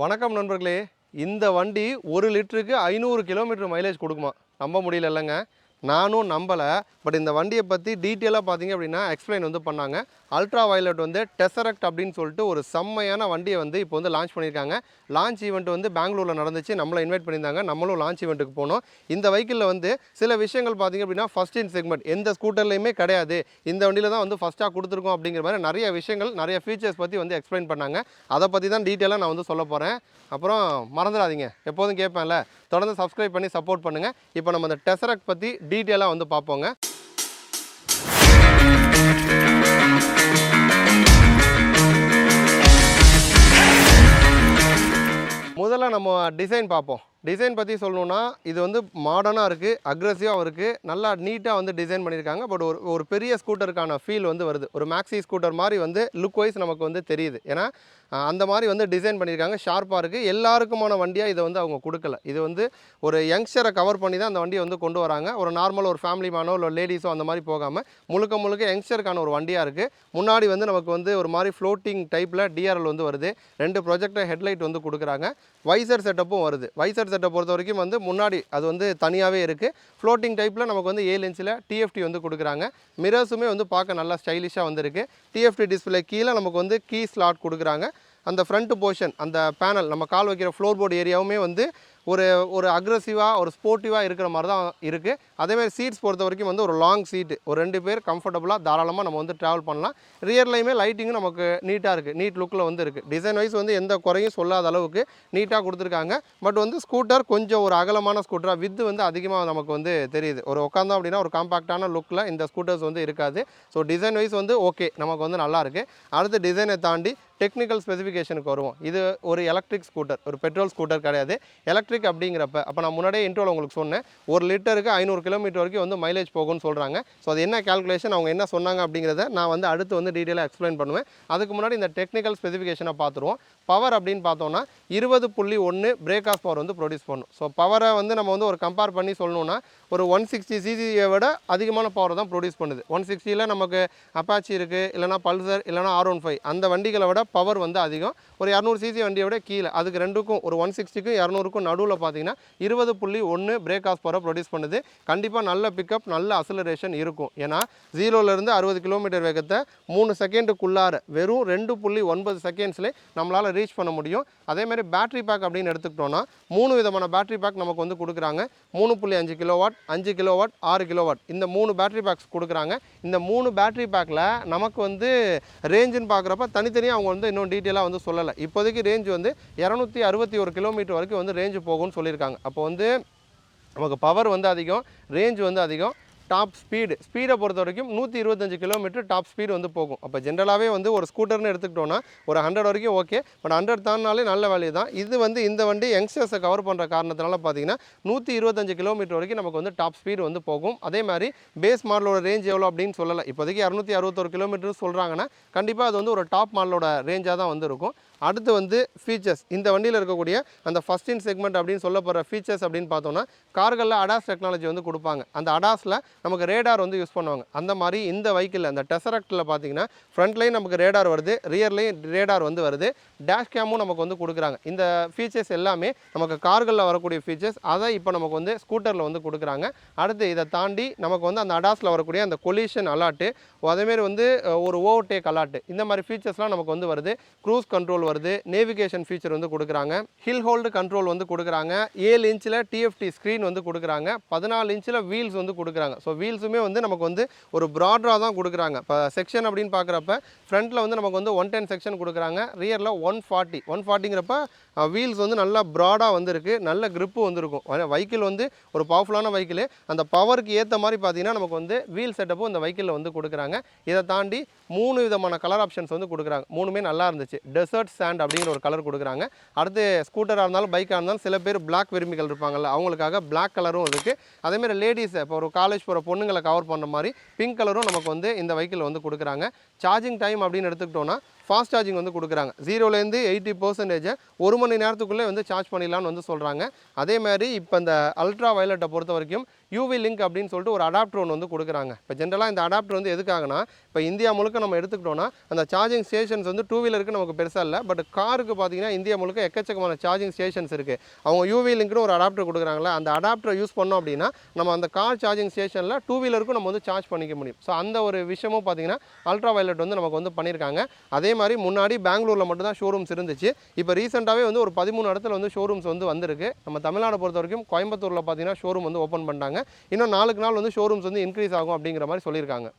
வணக்கம் நண்பர்களே. இந்த வண்டி 1 லிட்டருக்கு 500 கிலோமீட்டர் மைலேஜ் கொடுக்குமா? நம்ப முடியல இல்லைங்க. நானும் நம்பலை. பட் இந்த வண்டியை பற்றி டீட்டெயிலாக பார்த்தீங்க அப்படின்னா எக்ஸ்பிளைன் வந்து பண்ணாங்க. அல்ட்ரா வயலட் வந்து டெசரக்ட் அப்படின்னு சொல்லிட்டு ஒரு செம்மையான வண்டியை வந்து இப்போ வந்து லான்ச் பண்ணியிருக்காங்க. லான்ச் ஈவெண்ட் வந்து பெங்களூரில் நடந்துச்சு. நம்மளை இன்வைட் பண்ணியிருந்தாங்க. நம்மளும் லான்ச் ஈவெண்ட்டுக்கு போனோம். இந்த வெஹிக்கிளில் வந்து சில விஷயங்கள் பார்த்தீங்க அப்படின்னா ஃபஸ்ட் இன் செக்மெண்ட் எந்த ஸ்கூட்டர்லையுமே கிடையாது. இந்த வண்டியில் தான் வந்து ஃபஸ்ட்டாக கொடுத்துருக்கோம் அப்படிங்கிற மாதிரி நிறைய விஷயங்கள், நிறைய ஃபீச்சர்ஸ் பற்றி வந்து எக்ஸ்பிளைன் பண்ணாங்க. அதை பற்றி தான் டீட்டெயிலாக நான் வந்து சொல்ல போகிறேன். அப்புறம் மறந்துடாதீங்க, எப்போதும் கேட்பேன்ல, தொடர்ந்து சப்ஸ்கிரைப் பண்ணி சப்போர்ட் பண்ணுங்கள். இப்போ நம்ம இந்த டெசரக்ட் பற்றி டீட்டெயிலாக வந்து பார்ப்போங்க. முதல்ல நம்ம டிசைன் பார்ப்போம். டிசைன் பற்றி சொல்லணுன்னா இது வந்து மாடர்னாக இருக்குது, அக்ரெசிவாக இருக்குது, நல்லா நீட்டாக வந்து டிசைன் பண்ணியிருக்காங்க. பட் ஒரு பெரிய ஸ்கூட்டருக்கான ஃபீல் வந்து வருது. ஒரு மேக்ஸி ஸ்கூட்டர் மாதிரி வந்து லுக் வைஸ் நமக்கு வந்து தெரியுது. ஏன்னா அந்த மாதிரி வந்து டிசைன் பண்ணியிருக்காங்க. ஷார்ப்பாக இருக்குது. எல்லாருக்குமான வண்டியாக இதை வந்து அவங்க கொடுக்கல. இது வந்து ஒரு யங்ஸ்டரை கவர் பண்ணி தான் அந்த வண்டியை வந்து கொண்டு வராங்க. ஒரு நார்மல் ஒரு ஃபேமிலி மேனோ இல்லை லேடிஸோ அந்த மாதிரி போகாமல் முழுக்க யங்ஸ்டருக்கான ஒரு வண்டியாக இருக்குது. முன்னாடி வந்து நமக்கு வந்து ஒரு மாதிரி ஃப்ளோட்டிங் டைப்பில் டிஆர்எல் வந்து வருது. 2 ப்ரொஜெக்டர் ஹெட்லைட் வந்து கொடுக்குறாங்க. வைசர் செட்டப்பும் வருது. வைசர் செட்டப் பொறுத்த வரைக்கும் வந்து முன்னாடி அது வந்து தனியாகவே இருக்குது. ஃப்ளோட்டிங் டைப்பில் நமக்கு வந்து 7 இன்ச்சில் டிஎஃப்டி வந்து கொடுக்குறாங்க. மிரர்ஸுமே வந்து பார்க்க நல்லா ஸ்டைலிஷாக வந்துருக்கு. டிஎஃப்டி டிஸ்பிளே கீழே நமக்கு வந்து கீ ஸ்லாட் கொடுக்குறாங்க. அந்த ஃப்ரண்ட் போர்ஷன், அந்த பேனல், நம்ம கால் வைக்கிற ஃப்ளோர் போர்டு ஏரியாவுமே வந்து ஒரு அக்ரெசிவாக ஒரு ஸ்போர்ட்டிவாக இருக்கிற மாதிரி தான் இருக்குது. அதேமாதிரி சீட்ஸ் பொறுத்த வரைக்கும் வந்து ஒரு லாங் சீட்டு, ஒரு 2 பேர் கம்ஃபர்டபுளாக தாராளமாக நம்ம வந்து ட்ராவல் பண்ணலாம். ரியர்லையுமே லைட்டிங்கும் நமக்கு நீட்டாக இருக்குது, நீட் லுக்கில் வந்து இருக்குது. டிசைன் வைஸ் வந்து எந்த குறையும் சொல்லாத அளவுக்கு நீட்டாக கொடுத்துருக்காங்க. பட் வந்து ஸ்கூட்டர் கொஞ்சம் ஒரு அகலமான ஸ்கூட்டராக, வித்து வந்து அதிகமாக நமக்கு வந்து தெரியுது. ஒரு உட்காந்தோம் அப்படின்னா ஒரு காம்பாக்டான லுக்கில் இந்த ஸ்கூட்டர்ஸ் வந்து இருக்காது. ஸோ டிசைன் வைஸ் வந்து ஓகே, நமக்கு வந்து நல்லாயிருக்கு. அடுத்து டிசைனை தாண்டி டெக்னிக்கல் ஸ்பெசிஃபிகேஷனுக்கு வருவோம். இது ஒரு எலக்ட்ரிக் ஸ்கூட்டர், ஒரு பெட்ரோல் ஸ்கூட்டர் கிடையாது. எலக்ட்ரிக் அப்படிங்கிறப்ப அப்போ நான் முன்னாடியே இன்ட்ரோவில் உங்களுக்கு சொன்னேன், 1 லிட்டருக்கு 500 கிலோமீட்டர் வரைக்கும் வந்து மைலேஜ் போகும்னு சொல்கிறாங்க. ஸோ அது என்ன கால்குலேஷன், அவங்க என்ன சொன்னாங்க அப்படிங்கிறத நான் வந்து அடுத்து வந்து டீட்டெயிலாக எக்ஸ்பிளைன் பண்ணுவேன். அதுக்கு முன்னாடி இந்த டெக்னிக்கல் ஸ்பெசிஃபிகேஷனை பார்த்துருவோம். பவர் அப்படின்னு பார்த்தோன்னா 20.1 பிரேக் பவர் வந்து ப்ரொடியூஸ் பண்ணும். ஸோ பவரை வந்து நம்ம வந்து ஒரு கம்பேர் பண்ணி சொல்லணுன்னா ஒரு 160 சிசியை விட அதிகமான பவர் தான் ப்ரொடியூஸ் பண்ணுது. 160ல் நமக்கு அப்பாச்சி இருக்குது, இல்லைனா பல்சர், இல்லைனா R15 அந்த வண்டிகளை விட பவர் வந்து அதிகம். ஒரு 200 சிசி வண்டியை விட கீழே. அதுக்கு ரெண்டுக்கும், ஒரு 160க்கும் 200க்கும் நடுவில் பார்த்தீங்கன்னா 20.1 பிரேக் பவரை ப்ரொடியூஸ் பண்ணுது. கண்டிப்பாக நல்ல பிக்கப், நல்ல அசலரேஷன் இருக்கும். ஏன்னா 0லேருந்து 60 கிலோமீட்டர் வேகத்தை 3 செகண்டுக்குள்ளார வெறும் 2.9 செகண்ட்ஸ்லேயே நம்மளால் ரீச் பண்ண முடியும். அதேமாதிரி பேட்டரி பேக் அப்படின்னு எடுத்துக்கிட்டோன்னா 3 விதமான பேட்டரி பேக் நமக்கு வந்து கொடுக்குறாங்க. 3.5 கிலோவாட், 5 கிலோவாட், 6 கிலோவாட், இந்த 3 பேட்டரி பேக்ஸ் கொடுக்குறாங்க. இந்த 3 பேட்டரி பேக்கில் நமக்கு வந்து ரேஞ்சுன்னு பார்க்குறப்ப தனித்தனியாக அவங்க வந்து இன்னும் டீட்டெயிலாக வந்து சொல்லலை. இப்போதைக்கு ரேஞ்ச் வந்து 261 கிலோமீட்டர் வரைக்கும் வந்து ரேஞ்சு போகும்னு சொல்லியிருக்காங்க. அப்போ வந்து நமக்கு பவர் வந்து அதிகம், ரேஞ்ச் வந்து அதிகம். டாப் ஸ்பீடை பொறுத்த வரைக்கும் 125 கிலோமீட்டர் டாப் ஸ்பீடு வந்து போகும். அப்போ ஜென்ரலாகவே வந்து ஒரு ஸ்கூட்டர்னு எடுத்துக்கிட்டோன்னா ஒரு 100 வரைக்கும் ஓகே. பட் 100 தாண்டினாலே நல்ல வேல்யூ தான். இது வந்து இந்த வண்டி யங்ஸ்டர்ஸை கவர் பண்ணுற காரணத்தினால பார்த்தீங்கன்னா 125 கிலோமீட்டர் வரைக்கும் நமக்கு வந்து டாப் ஸ்பீடு வந்து போகும். அதே மாதிரி பேஸ் மாடலோட ரேஞ்ச் எவ்வளோ அப்படின்னு சொல்லலை. இப்போதைக்கு 261 கிலோமீட்டர் சொல்கிறாங்கன்னா கண்டிப்பாக அது வந்து ஒரு டாப் மாடலோட ரேஞ்சாக தான் வந்து இருக்கும். அடுத்து வந்து ஃபீச்சர்ஸ், இந்த வண்டியில் இருக்கக்கூடிய அந்த ஃபஸ்ட் இன் செக்மெண்ட் அப்படின்னு சொல்ல போகிற ஃபீச்சர்ஸ் அப்படின்னு பார்த்தோன்னா கார்களில் அடாஸ் டெக்னாலஜி வந்து கொடுப்பாங்க. அந்த அடாஸில் நமக்கு ரேடார் வந்து யூஸ் பண்ணுவாங்க. அந்த மாதிரி இந்த வெஹிக்கிளில், அந்த டெசரக்டில் பார்த்தீங்கன்னா ஃப்ரண்ட்லையும் நமக்கு ரேடார் வருது, ரியர்லையும் ரேடார் வந்து வருது, டேஷ் கேமும் நமக்கு வந்து கொடுக்குறாங்க. இந்த ஃபீச்சர்ஸ் எல்லாமே நமக்கு கார்களில் வரக்கூடிய ஃபீச்சர்ஸ், அதை இப்போ நமக்கு வந்து ஸ்கூட்டரில் வந்து கொடுக்குறாங்க. அடுத்து இதை தாண்டி நமக்கு வந்து அந்த அடாஸில் வரக்கூடிய அந்த கொலிஷன் அலாட்டு, அதேமாரி வந்து ஒரு ஓவர்டேக் அலாட்டு, இந்த மாதிரி ஃபீச்சர்ஸ்லாம் நமக்கு வந்து வருது. க்ரூஸ் கண்ட்ரோல் வருது, நேவிகேஷன் ஃபீச்சர் வந்து கொடுக்குறாங்க, ஹில் ஹோல்டு கண்ட்ரோல் வந்து கொடுக்குறாங்க, 7 இன்ச்சில் டிஎஃப்டி ஸ்க்ரீன் வந்து கொடுக்குறாங்க, 14 இன்ச்சில் வீல்ஸ் வந்து கொடுக்குறாங்க. ஸோ வீல்ஸுமே வந்து நமக்கு வந்து ஒரு ப்ராடாக தான் கொடுக்குறாங்க. இப்போ செக்ஷன் அப்படின்னு பார்க்குறப்ப ஃப்ரண்ட்டில் வந்து நமக்கு வந்து 110 செக்ஷன் கொடுக்குறாங்க, ரியரில் 140ங்கிறப்ப வீல்ஸ் வந்து நல்லா ப்ராடாக வந்துருக்கு, நல்ல க்ரிப்பு வந்துருக்கும். வெஹிக்கிள் வந்து ஒரு பவர்ஃபுல்லான வெஹிக்கிள். அந்த பவருக்கு ஏற்ற மாதிரி பார்த்தீங்கன்னா நமக்கு வந்து வீல் செட்டப்பும் இந்த வெஹிக்கிளில் வந்து கொடுக்குறாங்க. இதை தாண்டி 3 விதமான கலர் ஆப்ஷன்ஸ் வந்து கொடுக்குறாங்க. 3மே நல்லா இருந்துச்சு. டெசர்ட் சாண்ட் அப்படிங்கிற ஒரு கலர் கொடுக்குறாங்க. அடுத்து ஸ்கூட்டராக இருந்தாலும் பைக்காக இருந்தாலும் சில பேர் பிளாக் விரும்பிகள் இருப்பாங்கல்ல, அவங்களுக்காக பிளாக் கலரும் இருக்குது. அதேமாதிரி லேடிஸை, இப்போ ஒரு காலேஜ் போகிற பொண்ணுங்களை கவர் பண்ணுற மாதிரி பிங்க் கலரும் நமக்கு வந்து இந்த வெஹிக்கிள் வந்து கொடுக்குறாங்க. சார்ஜிங் டைம் அப்படின்னு எடுத்துக்கிட்டோன்னா ஃபாஸ்ட் சார்ஜிங் வந்து கொடுக்குறாங்க. 0லேருந்து 80% 1 மணி நேரத்துக்குள்ளே வந்து சார்ஜ் பண்ணிடலாம்னு வந்து சொல்கிறாங்க. அதே மாதிரி இப்போ இந்த அல்ட்ரா வயலட்டை பொறுத்த வரைக்கும் யூவி லிங்க் அப்படின்னு சொல்லிட்டு ஒரு அடாப்டர் ஒன்று வந்து கொடுக்குறாங்க. இப்போ ஜென்ரலாக இந்த அடாப்டர் வந்து எதுக்காகனா, இப்போ இந்தியா முழுக்க நம்ம எடுத்துக்கிட்டோம்னா அந்த சார்ஜிங் ஸ்டேஷன்ஸ் வந்து டூ வீலருக்கு நமக்கு பெருசாக இல்லை, பட் காருக்கு பார்த்தீங்கன்னா இந்தியா முழுக்க எக்கச்சக்கமான சார்ஜிங் ஸ்டேஷன்ஸ் இருக்குது. அவங்க யூவி லிங்க்னு ஒரு அடாப்டர் கொடுக்குறாங்களா, அந்த அடாப்டரை யூஸ் பண்ணோம் அப்படின்னா நம்ம அந்த கார் சார்ஜிங் ஸ்டேஷனில் டூ வீலருக்கும் நம்ம வந்து சார்ஜ் பண்ணிக்க முடியும். ஸோ அந்த ஒரு விஷயமும் பார்த்தீங்கன்னா அல்ட்ரா வயலட் வந்து நமக்கு வந்து பண்ணியிருக்காங்க. அதே மாதிரி முன்னாடி பெங்களூரில் மட்டும் தான் ஷோரூம்ஸ் இருந்துச்சு. இப்போ ரீசெண்டாகவே வந்து ஒரு 13 இடத்துல வந்து ஷோரூம்ஸ் வந்து வந்திருக்கு. நம்ம தமிழ்நாடு பொறுத்த வரைக்கும் கோயம்புத்தூரில் பார்த்தீங்கன்னா ஷோரூம் வந்து ஓப்பன் பண்ணிட்டாங்க. இன்னும் நாளுக்கு நாள் வந்து ஷோரூம்ஸ் வந்து இன்க்ரீஸ் ஆகும் அப்படிங்கிற மாதிரி சொல்லியிருக்காங்க.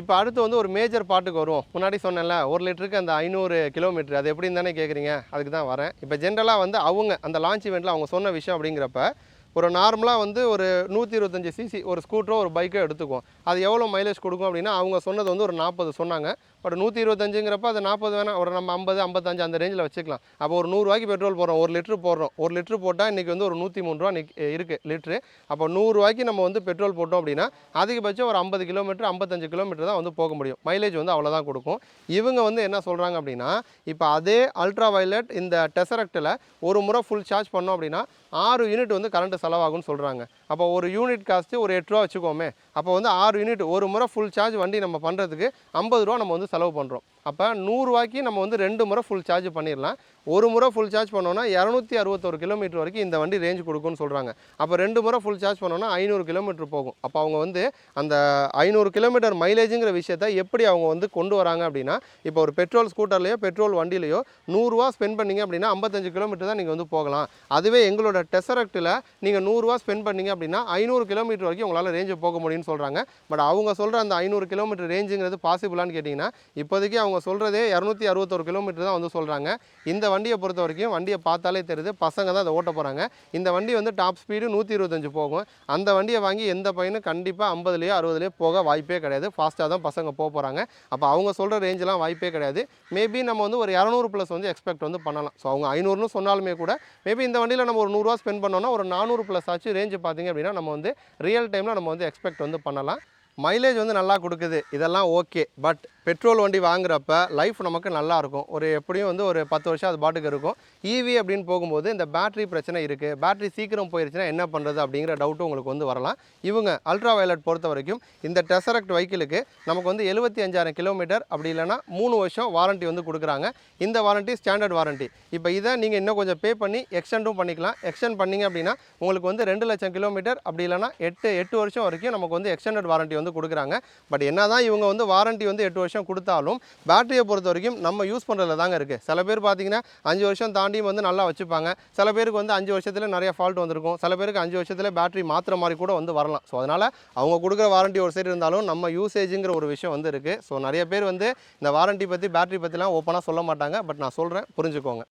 இப்போ அடுத்து வந்து ஒரு மேஜர் பார்ட்டுக்கு வருவோம். முன்னாடி சொன்னேன்ல 1 லிட்டருக்கு அந்த 500 கிலோமீட்டர் அது எப்படின்னு தானே கேட்குறீங்க, அதுக்கு தான் வரேன். இப்போ ஜென்ரலாக வந்து அவங்க அந்த லான்ச் ஈவெண்ட்டில் அவங்க சொன்ன விஷயம் அப்படிங்கிறப்ப ஒரு நார்மலாக வந்து ஒரு 125 சிசி ஒரு ஸ்கூட்டரோ ஒரு பைக்கோ எடுத்துக்குவோம். அது எவ்வளோ மைலேஜ் கொடுக்கும் அப்படின்னா அவங்க சொன்னது வந்து ஒரு 40 சொன்னாங்க. பட் 125ங்கிறப்ப அது 40 வேணாம், ஒரு நம்ம 50 55 அந்த ரேஞ்சில் வச்சுக்கலாம். அப்போ ஒரு 100 ரூபாய்க்கு பெட்ரோல் போடுறோம், 1 லிட்டர் போடுறோம். 1 லிட்டர் போட்டால் இன்றைக்கி வந்து ஒரு 103 ரூபா இருக்குது லிட்ரு. அப்போ 100 ரூபாய்க்கு நம்ம வந்து பெட்ரோல் போட்டோம் அப்படின்னா அதிகபட்சம் ஒரு 50 கிலோமீட்டர் 55 கிலோமீட்டர் தான் வந்து போக முடியும். மைலேஜ் வந்து அவ்வளோதான் கொடுக்கும். இவங்க வந்து என்ன சொல்கிறாங்க அப்படின்னா, இப்போ அதே அல்ட்ரா வயலட் இந்த டெசரக்டில் ஒரு முறை ஃபுல் சார்ஜ் பண்ணோம் அப்படின்னா 6 யூனிட் வந்து கரண்ட் செலவாகும்னு சொல்கிறாங்க. அப்போ ஒரு யூனிட் காஸ்ட்டு ஒரு 8 ரூபா வச்சுக்கோமே. அப்போ வந்து 6 யூனிட் ஒரு முறை ஃபுல் சார்ஜ் வண்டி நம்ம பண்ணுறதுக்கு 50 ரூபா நம்ம வந்து செலவு பண்ணுறோம். அப்போ 100 ரூபாய்க்கு நம்ம வந்து 2 முறை ஃபுல் சார்ஜ் பண்ணிடலாம். ஒரு முறை ஃபுல் சார்ஜ் பண்ணோன்னா 261 கிலோமீட்டர் வரைக்கும் இந்த வண்டி ரேஞ்ச் கொடுக்கும்னு சொல்கிறாங்க. அப்போ 2 முறை ஃபுல் சார்ஜ் பண்ணோன்னா 500 கிலோமீட்டர் போகும். அப்போ அவங்க வந்து அந்த 500 கிலோமீட்டர் மைலேஜுங்கிற விஷயத்தை எப்படி அவங்க வந்து கொண்டு வராங்க அப்படின்னா, இப்போ ஒரு பெட்ரோல் ஸ்கூட்டர்லையோ பெட்ரோல் வண்டியிலையோ 100 ரூபா ஸ்பெண்ட் பண்ணிங்க அப்படின்னா 55 கிலோமீட்டர் தான் நீங்கள் வந்து போகலாம். அதுவே எங்களோட டெசரக்டில் நீங்கள் 100 ரூபா ஸ்பெண்ட் பண்ணிங்க அப்படின்னா 500 கிலோமீட்டர் வரைக்கும் உங்களால் ரேஞ்சு போக முடியும்னு சொல்கிறாங்க. பட் அவங்க சொல்கிற அந்த 500 கிலோமீட்டர் ரேஞ்சுங்கிறது பாசிபிளான்னு கேட்டிங்கன்னா இப்போதைக்கு அவங்க சொல்கிறதே 261 கிலோமீட்டர் தான் வந்து சொல்கிறாங்க. இந்த வண்டியை பொறுத்த வரைக்கும் வண்டியை பார்த்தாலே தெரியுது பசங்க தான் அதை ஓட்ட போகிறாங்க. இந்த வண்டி வந்து டாப் ஸ்பீடு 125 போகும். அந்த வண்டியை வாங்கி எந்த பையனும் கண்டிப்பாக 50லேயோ 60லேயோ போக வாய்ப்பே கிடையாது. ஃபாஸ்ட்டாக தான் பசங்க போக போகிறாங்க. அப்போ அவங்க சொல்கிற ரேஞ்செலாம் வாய்ப்பே கிடையாது. மேபி நம்ம வந்து ஒரு 200 ப்ளஸ் வந்து எக்ஸ்பெக்ட் வந்து பண்ணலாம். ஸோ அவங்க 500ன்னு சொன்னாலுமே கூட மேபி இந்த வண்டியில் நம்ம ஒரு 100 ரூபா ஸ்பெண்ட் பண்ணோன்னா ஒரு 400 ப்ளஸ் ஆச்சு ரேஞ்சு பார்த்திங்க அப்படின்னா நம்ம வந்து ரியல் டைமில் நம்ம வந்து எக்ஸ்பெக்ட் வந்து பண்ணலாம். மைலேஜ் வந்து நல்லா கொடுக்குது, இதெல்லாம் ஓகே. பட் பெட்ரோல் வண்டி வாங்குறப்ப லைஃப் நமக்கு நல்லாயிருக்கும். ஒரு எப்படியும் வந்து ஒரு 10 வருஷம் அது பாட்டுக்கு இருக்கும். ஈவி அப்படின்னு போகும்போது இந்த பேட்டரி பிரச்சனை இருக்குது. பேட்டரி சீக்கிரம் போயிடுச்சுன்னா என்ன பண்ணுறது அப்படிங்கிற டவுட்டும் உங்களுக்கு வந்து வரலாம். இவங்க அல்ட்ரா வயலட் பொறுத்த வரைக்கும் இந்த டெசரக்ட் வெஹிக்கிளுக்கு நமக்கு வந்து 75,000 கிலோமீட்டர் அப்படி இல்லைனா 3 வருஷம் வாரண்ட்டி வந்து கொடுக்குறாங்க. இந்த வாரண்ட்டி ஸ்டாண்டர்ட் வாரண்ட்டி. இப்போ இதை நீங்கள் இன்னும் கொஞ்சம் பே பண்ணி எக்ஸ்டெண்டும் பண்ணிக்கலாம். எக்ஸ்டெண்ட் பண்ணிங்க அப்படின்னா உங்களுக்கு வந்து 2 லட்சம் கிலோமீட்டர் அப்படி இல்லைனா 8 வருஷம் வரைக்கும் நமக்கு வந்து எக்ஸ்டெண்டட் வாரண்ட்டி வந்து கொடுக்குறாங்க. பட் என்ன தான் இவங்க வந்து வாரண்ட்டி வந்து 8 வருஷம் கொடுத்தாலும் பேட்டரியை பொறுத்த வரைக்கும் நம்ம யூஸ் பண்ணுறதுல தாங்க இருக்குது. சில பேர் பார்த்தீங்கன்னா 5 வருஷம் தாண்டி வந்து நல்லா வச்சுப்பாங்க. சில பேருக்கு வந்து 5 வருஷத்தில் நிறைய ஃபால்ட் வந்திருக்கும். சில பேருக்கு 5 வருஷத்தில் பேட்டரி மாற்றுற மாதிரி கூட வந்து வரலாம். ஸோ அதனால் அவங்க கொடுக்குற வாரண்ட்டி ஒரு சைடு இருந்தாலும் நம்ம யூசேஜுங்கிற ஒரு விஷயம் வந்து இருக்குது. ஸோ நிறைய பேர் வந்து இந்த வாரண்ட்டி பற்றி பேட்டரி பற்றிலாம் ஓப்பனாக சொல்ல மாட்டாங்க. பட் நான் சொல்கிறேன், புரிஞ்சுக்கோங்க.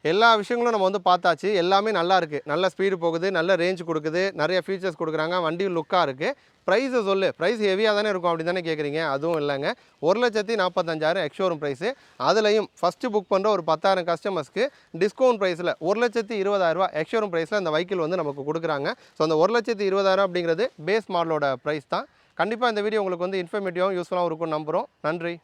எல்லா விஷயங்களும் நம்ம வந்து பார்த்தாச்சு. எல்லாமே நல்லா இருக்குது. நல்ல ஸ்பீடு போகுது, நல்ல ரேஞ்ச் கொடுக்குது, நிறைய ஃபீச்சர்ஸ் கொடுக்குறாங்க, வண்டியும் லுக்காக இருக்குது. ப்ரைஸை சொல்லு, ப்ரைஸ் ஹெவியாக தானே இருக்கும் அப்படி தானே கேட்குறீங்க. அதுவும் இல்லைங்க. 1,45,000 எக்ஸ்ஷோரூம் ப்ரைஸு. அதுலேயும் ஃபஸ்ட்டு புக் பண்ணுற ஒரு 10,000 கஸ்டமர்ஸ்க்கு டிஸ்கவுண்ட் ப்ரைஸில் 1,20,000 எக்ஸ்ஷோரூம் ப்ரைஸில் அந்த வெஹிக்கிள் வந்து நமக்கு கொடுக்குறாங்க. ஸோ அந்த 1,20,000 அப்படிங்கிறது பேஸ் மாடலோட ப்ரைஸ் தான். கண்டிப்பாக இந்த வீடியோ உங்களுக்கு வந்து இன்ஃபர்மேட்டிவாகவும் யூஸ்ஃபுல்லாகவும் இருக்கும்னு நம்புகிறோம். நன்றி.